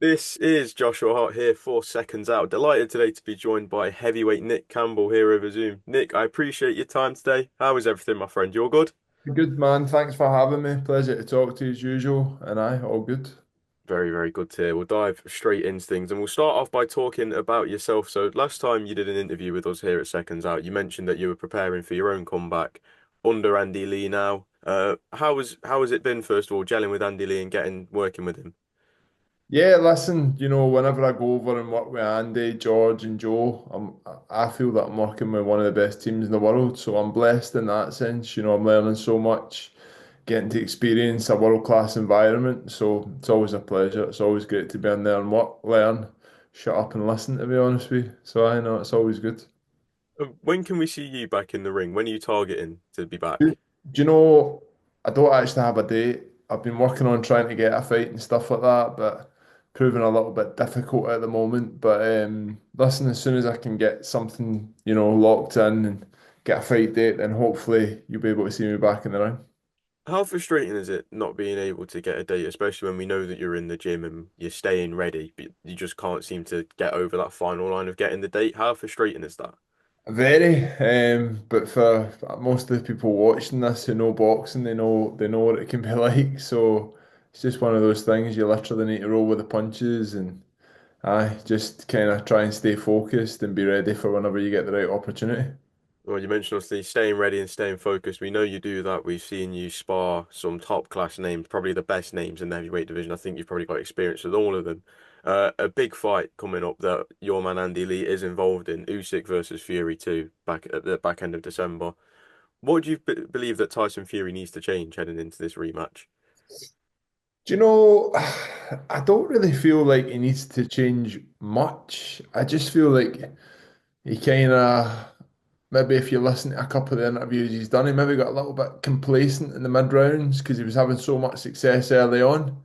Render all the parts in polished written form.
This is Joshua Hart here for Seconds Out. Delighted today to be joined by heavyweight Nick Campbell here over Zoom. Nick, I appreciate your time today. How is everything, my friend? You all good? Good man, thanks for having me. Pleasure to talk to you as usual. And I, all good. Very, very good to hear. We'll dive straight into things and we'll start off by talking about yourself. So, last time you did an interview with us here at Seconds Out, you mentioned that you were preparing for your own comeback under Andy Lee now. How has it been, first of all, gelling with Andy Lee and getting working with him? Yeah, listen, whenever I go over and work with Andy, George, and Joe, I feel that I'm working with one of the best teams in the world. So I'm blessed in that sense. I'm learning so much, getting to experience a world-class environment. So it's always a pleasure. It's always great to be in there and work, learn, shut up and listen, to be honest with you. So I know it's always good. When can we see you back in the ring? When are you targeting to be Do back? you know, I don't actually have a date. I've been working on trying to get a fight and stuff like that, but proving a little bit difficult at the moment. But listen, as soon as I can get something, locked in and get a fight date, then hopefully you'll be able to see me back in the ring. How frustrating is it not being able to get a date, especially when we know that you're in the gym and you're staying ready, but you just can't seem to get over that final line of getting the date? How frustrating is that? Very, but for most of the people watching this who know boxing, they know what it can be like. So it's just one of those things you literally need to roll with the punches and aye, just kind of try and stay focused and be ready for whenever you get the right opportunity. Well, you mentioned obviously staying ready and staying focused. We know you do that. We've seen you spar some top class names, probably the best names in the heavyweight division. I think you've probably got experience with all of them. A big fight coming up that your man Andy Lee is involved in, Usyk versus Fury 2, back at the back end of December. What do you believe that Tyson Fury needs to change heading into this rematch? Do you know, I don't really feel like he needs to change much. I just feel like he kind of, maybe if you listen to a couple of the interviews he's done, he maybe got a little bit complacent in the mid rounds because he was having so much success early on.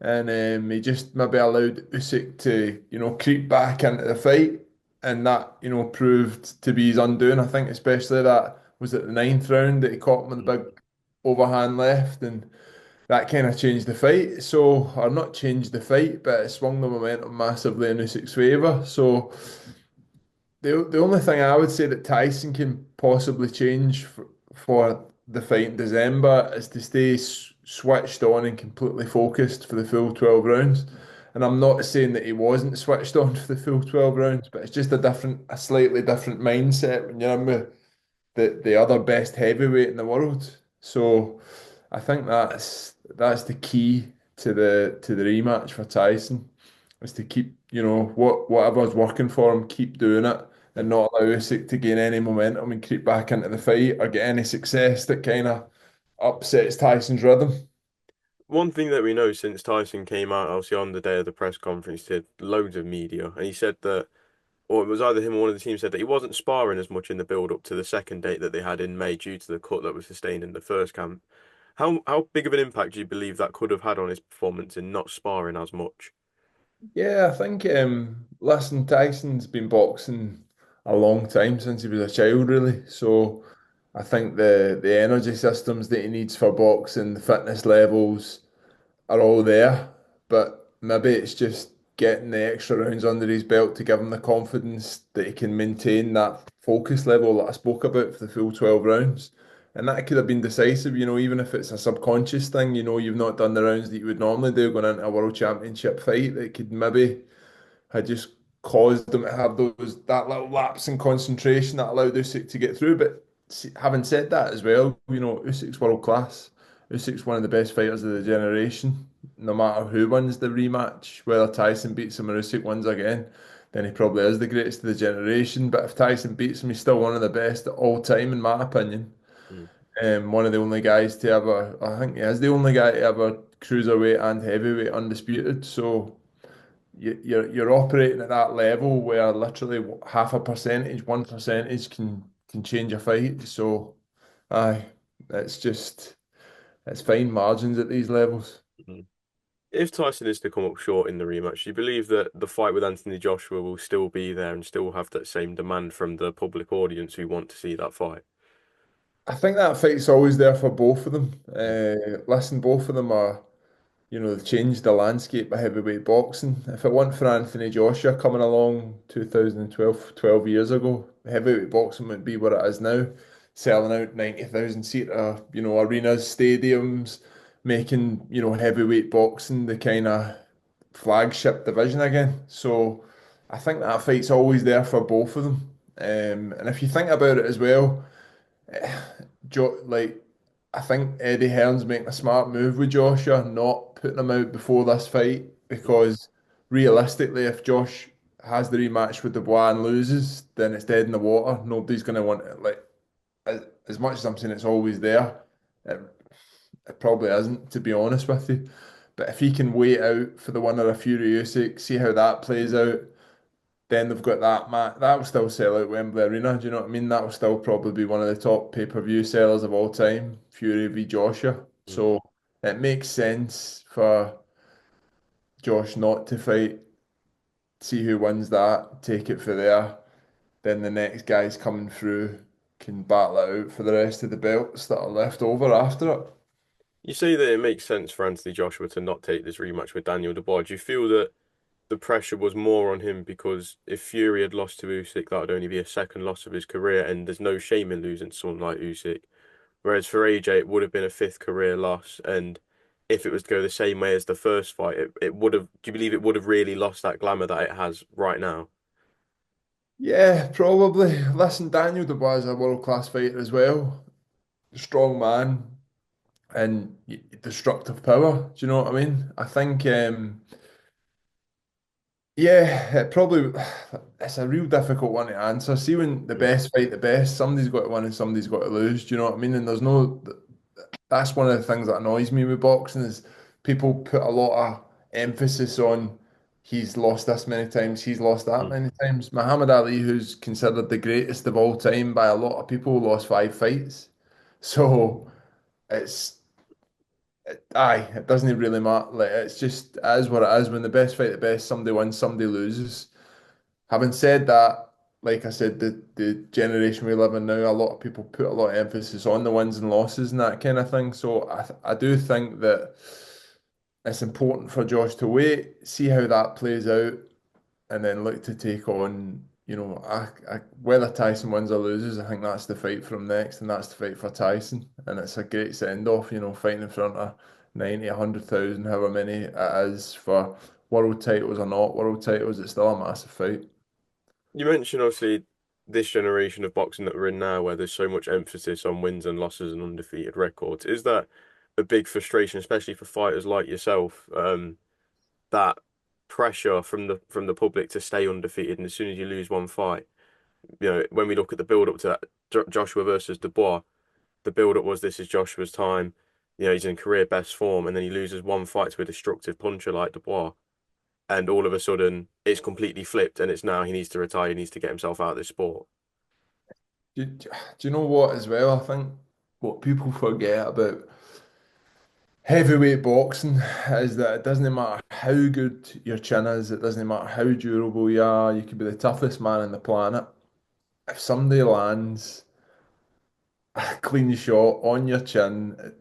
And he just maybe allowed Usyk to, creep back into the fight. And that, proved to be his undoing. I think especially that was at the ninth round that he caught him with the big overhand left. And that kind of changed the fight. So, or not changed the fight, but it swung the momentum massively in Usyk's favour. So, the only thing I would say that Tyson can possibly change for the fight in December is to stay switched on and completely focused for the full 12 rounds. And I'm not saying that he wasn't switched on for the full 12 rounds, but it's just a slightly different mindset when you're in with the other best heavyweight in the world. So I think that's the key to the rematch for Tyson is to keep, whatever's working for him, keep doing it and not allow Usyk to gain any momentum and creep back into the fight or get any success that kind of upsets Tyson's rhythm. One thing that we know since Tyson came out, obviously on the day of the press conference, he did loads of media, and he said that, or it was either him or one of the team said that he wasn't sparring as much in the build up to the second date that they had in May due to the cut that was sustained in the first camp. How big of an impact do you believe that could have had on his performance in not sparring as much? Yeah, I think listen, Tyson's been boxing a long time since he was a child, really. So I think the energy systems that he needs for boxing, the fitness levels are all there, but maybe it's just getting the extra rounds under his belt to give him the confidence that he can maintain that focus level that I spoke about for the full 12 rounds. And that could have been decisive, even if it's a subconscious thing, you've not done the rounds that you would normally do going into a world championship fight, that could maybe had just caused them to have that little lapse in concentration that allowed Usyk to get through. But having said that as well, Usyk's world class. Usyk's one of the best fighters of the generation. No matter who wins the rematch, whether Tyson beats him or Usyk wins again, then he probably is the greatest of the generation. But if Tyson beats him, he's still one of the best of all time, in my opinion. Mm. One of the only guys to ever, I think he is the only guy to ever cruiserweight and heavyweight undisputed. So you're operating at that level where literally half a percentage, 1% can change a fight. So, aye, it's just it's fine margins at these levels. Mhm. If Tyson is to come up short in the rematch, do you believe that the fight with Anthony Joshua will still be there and still have that same demand from the public audience who want to see that fight? I think that fight's always there for both of them. Listen, both of them are. they've changed the landscape of heavyweight boxing. If it weren't for Anthony Joshua coming along 2012, 12 years ago, heavyweight boxing wouldn't be what it is now, selling out 90,000 seater, arenas, stadiums, making, heavyweight boxing the kind of flagship division again. So I think that fight's always there for both of them. And if you think about it as well, like I think Eddie Hearn's making a smart move with Joshua, not putting him out before this fight, Mm, because realistically, if Josh has the rematch with Dubois and loses, then it's dead in the water. Nobody's going to want it. Like as much as I'm saying it's always there, it, it probably isn't, to be honest with you. But if he can wait out for the winner of Fury Usyk, see how that plays out, then they've got that match. That will still sell out Wembley Arena. Do you know what I mean? That will still probably be one of the top pay-per-view sellers of all time. Fury v Joshua. mm. So it makes sense for Josh not to fight. See who wins that. Take it for there. Then the next guys coming through can battle it out for the rest of the belts that are left over after it. You say that it makes sense for Anthony Joshua to not take this rematch with Daniel Dubois. Do you feel that the pressure was more on him because if Fury had lost to Usyk, that would only be a second loss of his career, and there's no shame in losing to someone like Usyk. Whereas for AJ, it would have been a fifth career loss, and if it was to go the same way as the first fight, it would have. Do you believe it would have really lost that glamour that it has right now? Yeah, probably. Listen, Daniel Dubois is a world-class fighter as well. Strong man and destructive power. Do you know what I mean? I think yeah, it probably it's a real difficult one to answer. See, when the Mm, best fight the best, somebody's got to win and somebody's got to lose. Do you know what I mean? And there's no, that's one of the things that annoys me with boxing is people put a lot of emphasis on he's lost this many times, he's lost that mm. many times. Muhammad Ali, who's considered the greatest of all time by a lot of people, lost 5 fights. So it's aye, it doesn't really matter. Like it's just it is what it is. When the best fight the best, somebody wins, somebody loses. Having said that, like I said, the generation we live in now, a lot of people put a lot of emphasis on the wins and losses and that kind of thing. So I do think that it's important for Josh to wait, see how that plays out, and then look to take on, whether Tyson wins or loses. I think that's the fight for him next, and that's the fight for Tyson. And it's a great send off, fighting in front of 90, 100,000, however many it is for world titles or not world titles. It's still a massive fight. You mentioned obviously this generation of boxing that we're in now, where there's so much emphasis on wins and losses and undefeated records. Is that a big frustration, especially for fighters like yourself? That pressure from the public to stay undefeated, and as soon as you lose one fight, when we look at the build up to that Joshua versus Dubois, the build up was this is Joshua's time. He's in career best form, and then he loses one fight to a destructive puncher like Dubois, and all of a sudden it's completely flipped, and it's now he needs to retire, he needs to get himself out of this sport. Do you know what, as well? I think what people forget about heavyweight boxing is that it doesn't matter how good your chin is, it doesn't matter how durable you are, you could be the toughest man on the planet. If somebody lands a clean shot on your chin at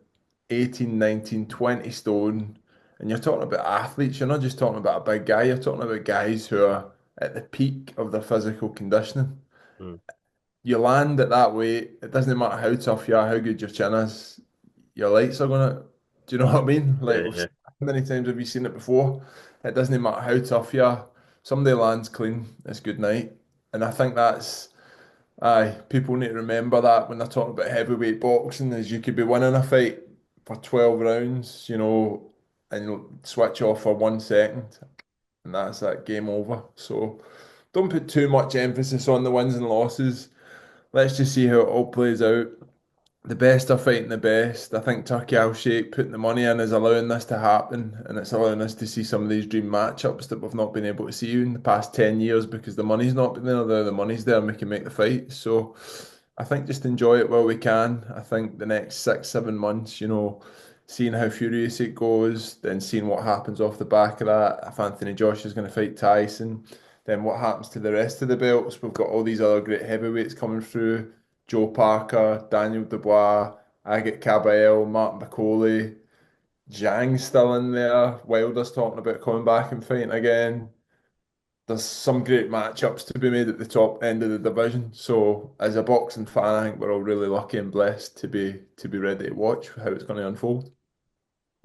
18, 19, 20 stone, and you're talking about athletes, you're not just talking about a big guy, you're talking about guys who are at the peak of their physical conditioning. Mm. You land at that weight, it doesn't matter how tough you are, how good your chin is, your lights are gonna. Do you know what I mean? Like, Yeah, yeah. how many times have you seen it before? It doesn't matter how tough you are. Somebody lands clean, it's good night. And I think that's, aye, people need to remember that when they're talking about heavyweight boxing, is you could be winning a fight for 12 rounds, and you'll switch off for 1 second, and that's that game over. So don't put too much emphasis on the wins and losses. Let's just see how it all plays out. The best are fighting the best. I think Turkey Al Sheikh putting the money in is allowing this to happen, and it's allowing us to see some of these dream matchups that we've not been able to see in the past 10 years because the money's not been there. The money's there, and we can make the fight. So I think just enjoy it while we can. I think the next 6, 7 months, seeing how furious it goes, then seeing what happens off the back of that. If Anthony Joshua is going to fight Tyson, then what happens to the rest of the belts? We've got all these other great heavyweights coming through. Joe Parker, Daniel Dubois, Agate Campbell, Martin McCauley. Zhang's still in there. Wilder's talking about coming back and fighting again. There's some great matchups to be made at the top end of the division. So as a boxing fan, I think we're all really lucky and blessed to be ready to watch how it's going to unfold.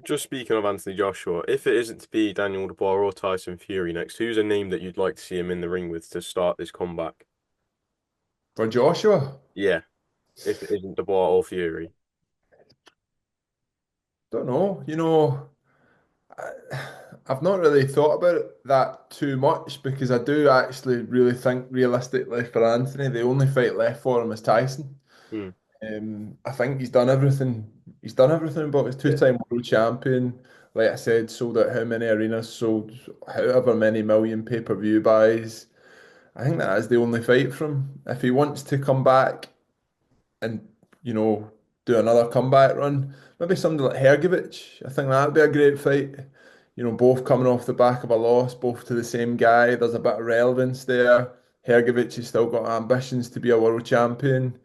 Just speaking of Anthony Joshua, if it isn't to be Daniel Dubois or Tyson Fury next, who's a name that you'd like to see him in the ring with to start this comeback? For Joshua, Yeah, if it isn't Dubois or Fury. don't know. I've not really thought about that too much because I do actually really think realistically for Anthony, the only fight left for him is Tyson. Hmm. I think he's done everything. He's done everything, but he's Yeah. two-time world champion. Like I said, sold out how many arenas, sold however many million pay-per-view buys. I think that is the only fight for him. If he wants to come back and you know do another comeback run. Maybe somebody like Hergovich. I think that'd be a great fight. Both coming off the back of a loss, both to the same guy. There's a bit of relevance there. Hergovich has still got ambitions to be a world champion.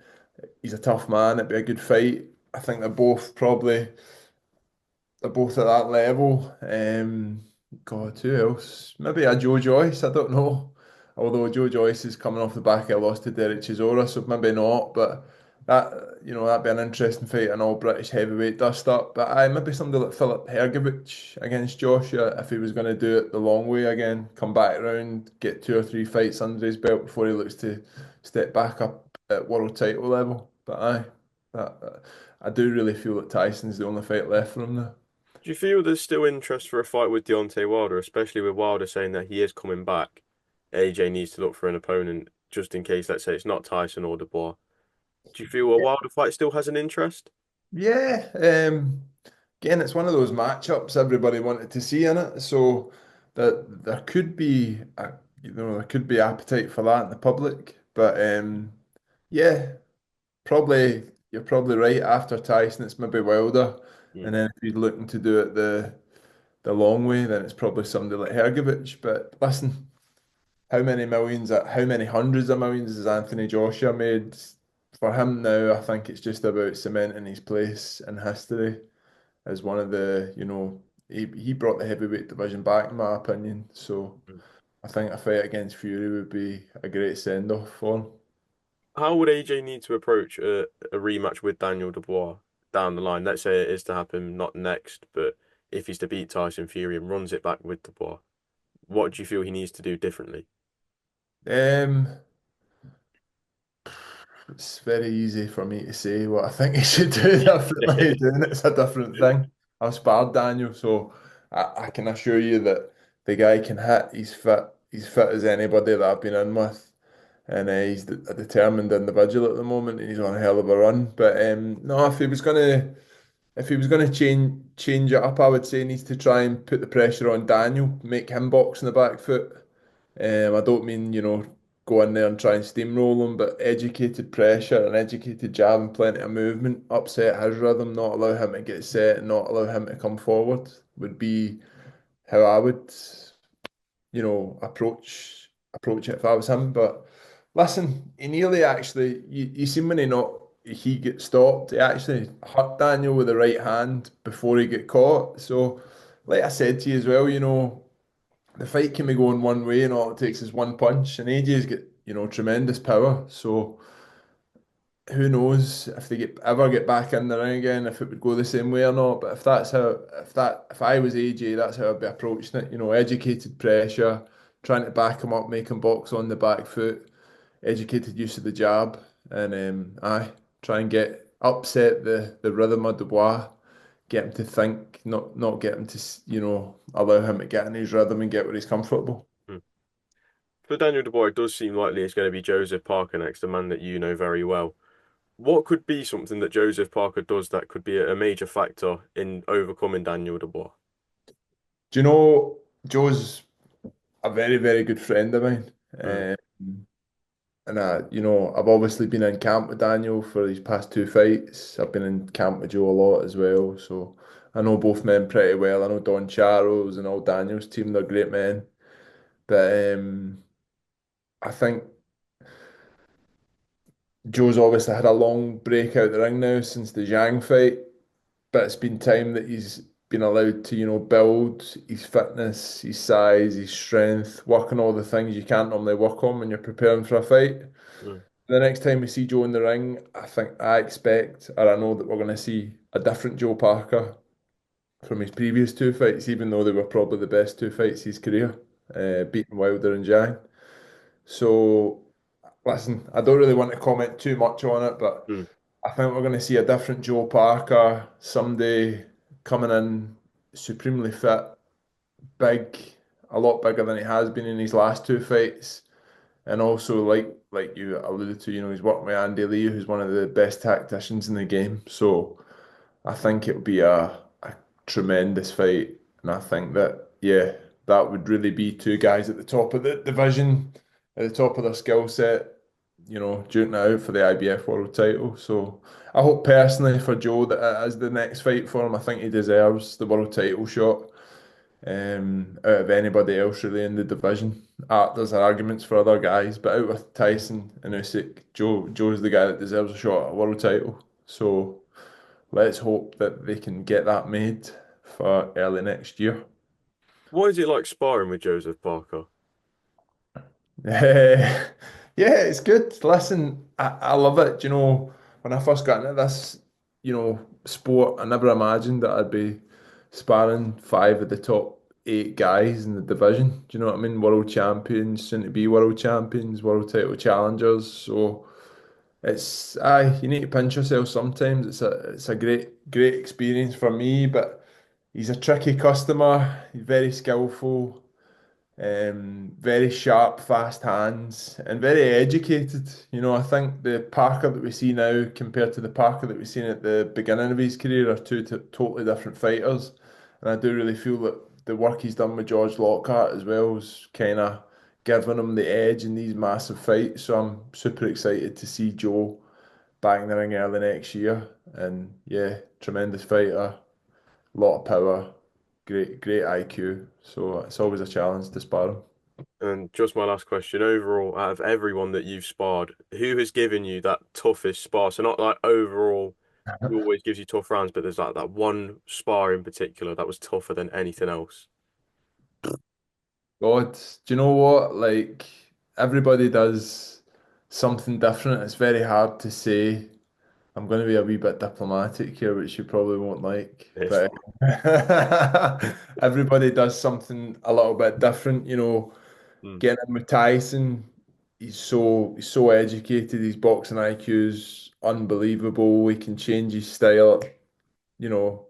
He's a tough man. It'd be a good fight. I think they're both at that level. God, who else? Maybe a Joe Joyce. I don't know. Although Joe Joyce is coming off the back of a loss to Derek Chisora, so maybe not. But that'd be an interesting fight, an all British heavyweight dust up. But I maybe somebody like Philip Hergovich against Joshua if he was going to do it the long way again, come back around, get two or three fights under his belt before he looks to step back up at world title level. But I do really feel that Tyson's the only fight left for him now. Do you feel there's still interest for a fight with Deontay Wilder, especially with Wilder saying that he is coming back? AJ needs to look for an opponent just in case, let's say it's not Tyson or Dubois. Do you feel a Wilder fight still has an interest? Yeah, again, it's one of those matchups everybody wanted to see in it, so that there could be there could be appetite for that in the public. But yeah, probably you're probably right. After Tyson, it's maybe Wilder, Hmm. and then if you're looking to do it the long way, then it's probably somebody like Hergovich. But listen, how many hundreds of millions has Anthony Joshua made? For him now, I think it's just about cementing his place in history as one of he brought the heavyweight division back, in my opinion. So I think a fight against Fury would be a great send off for him. How would AJ need to approach a rematch with Daniel Dubois down the line? Let's say it is to happen not next, but if he's to beat Tyson Fury and runs it back with Dubois, what do you feel he needs to do differently? Um, it's very easy for me to say what I think he should do differently. Doing it's a different thing. I've sparred Daniel, so I can assure you that the guy can hit. He's fit. He's fit as anybody that I've been in with. And he's a determined individual at the moment, and he's on a hell of a run. But no, if he was gonna change it up, I would say he needs to try and put the pressure on Daniel, make him box in the back foot. I don't mean go in there and try and steamroll him, but educated pressure and educated jab and plenty of movement, upset his rhythm, not allow him to get set, and not allow him to come forward would be how I would approach it if I was him. But listen, he nearly actually you seen when he get stopped, he actually hurt Daniel with the right hand before he get caught. So like I said to you as well, the fight can be going one way and all it takes is one punch and AJ's got, tremendous power. So who knows if they ever get back in the ring again, if it would go the same way or not. But if I was AJ, that's how I'd be approaching it. Educated pressure, trying to back him up, make him box on the back foot, educated use of the jab, and I try and get upset the rhythm of Dubois, get him to think, not get him to allow him to get in his rhythm and get where he's comfortable. Hmm. For Daniel Dubois, it does seem likely it's going to be Joseph Parker next, a man that you know very well. What could be something that Joseph Parker does that could be a major factor in overcoming Daniel Dubois? Do you know Joe's a very, very good friend of mine. Mm. And I've obviously been in camp with Daniel for these past two fights. I've been in camp with Joe a lot as well. So I know both men pretty well. I know Don Charles and all Daniel's team, they're great men. But I think Joe's obviously had a long break out the ring now since the Zhang fight. But it's been time that been allowed to, build his fitness, his size, his strength, work on all the things you can't normally work on when you're preparing for a fight. Mm, The next time we see Joe in the ring, I expect, or I know that we're going to see a different Joe Parker from his previous two fights, even though they were probably the best two fights of his career, beating Wilder and Zhang. So, listen, I don't really want to comment too much on it, but mm. I think we're going to see a different Joe Parker someday coming in supremely fit, big, a lot bigger than he has been in his last two fights. And also, like you alluded to, he's working with Andy Lee, who's one of the best tacticians in the game. So I think it'll be a tremendous fight. And I think that, yeah, that would really be two guys at the top of the division, at the top of their skill set, duking it out for the IBF world title. So I hope personally for Joe that it is the next fight for him. I think he deserves the world title shot out of anybody else really in the division. There's arguments for other guys, but out with Tyson and Usyk, Joe's the guy that deserves a shot at a world title. So let's hope that they can get that made for early next year. What is it like sparring with Joseph Parker? Yeah, it's good. Listen, I love it. When I first got into this, sport, I never imagined that I'd be sparring five of the top eight guys in the division. Do you know what I mean? World champions, soon to be world champions, world title challengers. So you need to pinch yourself sometimes. It's a great experience for me, but he's a tricky customer. He's very skillful. Very sharp, fast hands, and very educated. I think the Parker that we see now compared to the Parker that we've seen at the beginning of his career are two totally different fighters. And I do really feel that the work he's done with George Lockhart as well is kind of giving him the edge in these massive fights. So I'm super excited to see Joe back in the ring early next year. And yeah, tremendous fighter, lot of power, great IQ. So it's always a challenge to spar him. And just my last question, overall, out of everyone that you've sparred, who has given you that toughest spar? So not like overall, he always gives you tough rounds, but there's like that one spar in particular that was tougher than anything else. God, do you know what? Like everybody does something different. It's very hard to say. I'm going to be a wee bit diplomatic here, which you probably won't like, It's but fine. everybody does something a little bit different. Mm. Getting in with Tyson, he's so educated. His boxing IQ's unbelievable. He can change his style. You know,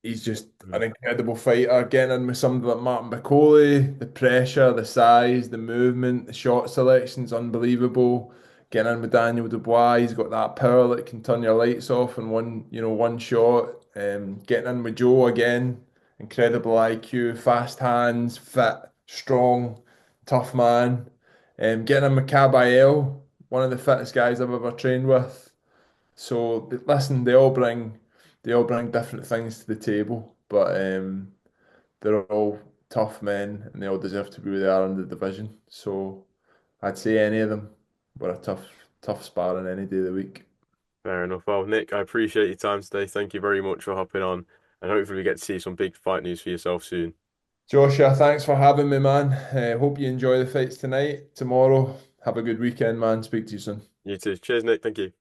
he's just an Mm. incredible fighter. Getting in with somebody like Martin Bakole, the pressure, the size, the movement, the shot selection's unbelievable. Getting in with Daniel Dubois, he's got that power that can turn your lights off in one shot. Getting in with Joe again, incredible IQ, fast hands, fit, strong, tough man. Getting in with Cabayel, one of the fittest guys I've ever trained with. So listen, they all bring different things to the table, but they're all tough men and they all deserve to be where they are in the division. So I'd say any of them were a tough sparring any day of the week. Fair enough. Well, Nick, I appreciate your time today. Thank you very much for hopping on, and hopefully we get to see some big fight news for yourself soon. Joshua, thanks for having me, man. Hope you enjoy the fights tonight, tomorrow. Have a good weekend, man. Speak to you soon. You too. Cheers, Nick. Thank you.